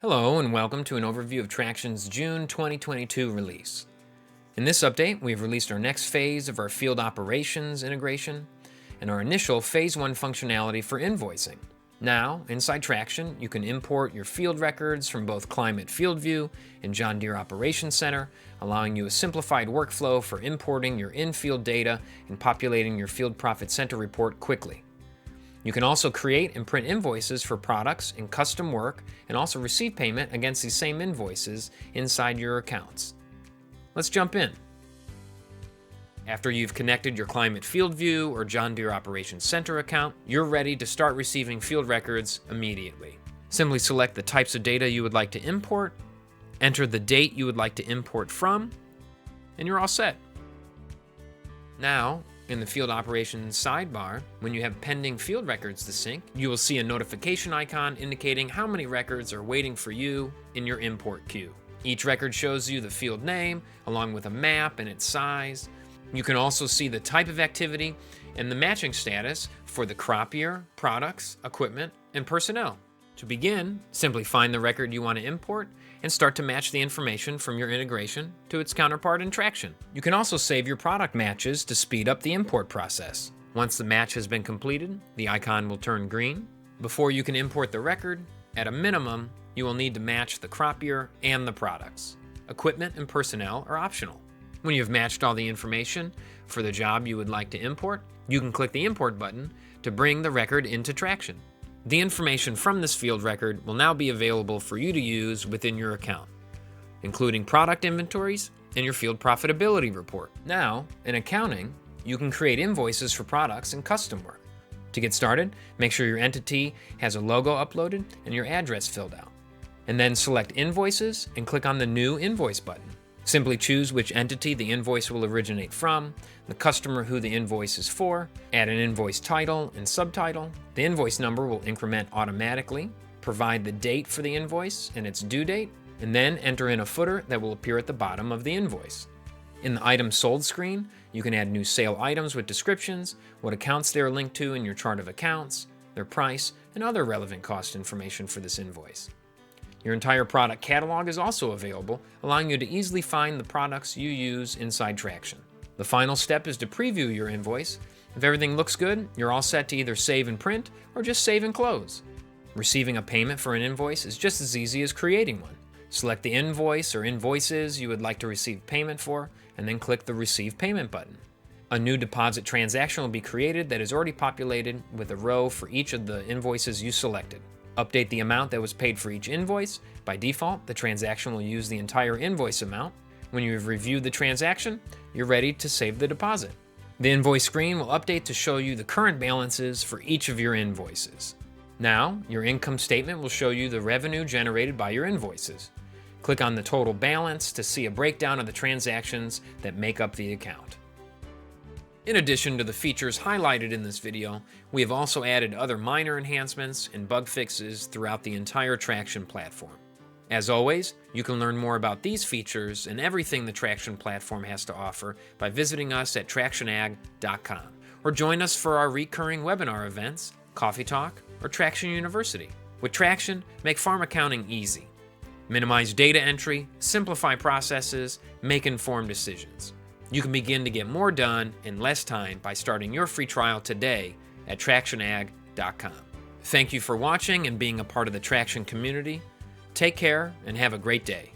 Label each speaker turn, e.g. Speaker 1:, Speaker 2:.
Speaker 1: Hello and welcome to an overview of Traction's June 2022 release. In this update, we've released our next phase of our field operations integration and our initial phase 1 functionality for invoicing. Now, inside Traction, you can import your field records from both Climate FieldView and John Deere Operations Center, allowing you a simplified workflow for importing your in-field data and populating your Field Profit Center report quickly. You can also create and print invoices for products and custom work and also receive payment against these same invoices inside your accounts. Let's jump in. After you've connected your Climate FieldView or John Deere Operations Center account, you're ready to start receiving field records immediately. Simply select the types of data you would like to import, enter the date you would like to import from, and you're all set. Now, in the Field Operations sidebar, when you have pending field records to sync, you will see a notification icon indicating how many records are waiting for you in your import queue. Each record shows you the field name, along with a map and its size. You can also see the type of activity and the matching status for the crop year, products, equipment, and personnel. To begin, simply find the record you want to import and start to match the information from your integration to its counterpart in Traction. You can also save your product matches to speed up the import process. Once the match has been completed, the icon will turn green. Before you can import the record, at a minimum, you will need to match the crop year and the products. Equipment and personnel are optional. When you've matched all the information for the job you would like to import, you can click the Import button to bring the record into Traction. The information from this field record will now be available for you to use within your account, including product inventories and your field profitability report. Now, in accounting, you can create invoices for products and custom work. To get started, make sure your entity has a logo uploaded and your address filled out. And then select Invoices and click on the New Invoice button. Simply choose which entity the invoice will originate from, the customer who the invoice is for, add an invoice title and subtitle. The invoice number will increment automatically, provide the date for the invoice and its due date, and then enter in a footer that will appear at the bottom of the invoice. In the Items Sold screen, you can add new sale items with descriptions, what accounts they are linked to in your chart of accounts, their price, and other relevant cost information for this invoice. Your entire product catalog is also available, allowing you to easily find the products you use inside Traction. The final step is to preview your invoice. If everything looks good, you're all set to either save and print or just save and close. Receiving a payment for an invoice is just as easy as creating one. Select the invoice or invoices you would like to receive payment for, and then click the Receive Payment button. A new deposit transaction will be created that is already populated with a row for each of the invoices you selected. Update the amount that was paid for each invoice. By default, the transaction will use the entire invoice amount. When you have reviewed the transaction, you're ready to save the deposit. The invoice screen will update to show you the current balances for each of your invoices. Now, your income statement will show you the revenue generated by your invoices. Click on the total balance to see a breakdown of the transactions that make up the account. In addition to the features highlighted in this video, we have also added other minor enhancements and bug fixes throughout the entire Traction platform. As always, you can learn more about these features and everything the Traction platform has to offer by visiting us at tractionag.com, or join us for our recurring webinar events, Coffee Talk, or Traction University. With Traction, make farm accounting easy. Minimize data entry, simplify processes, make informed decisions. You can begin to get more done in less time by starting your free trial today at tractionag.com. Thank you for watching and being a part of the Traction community. Take care and have a great day.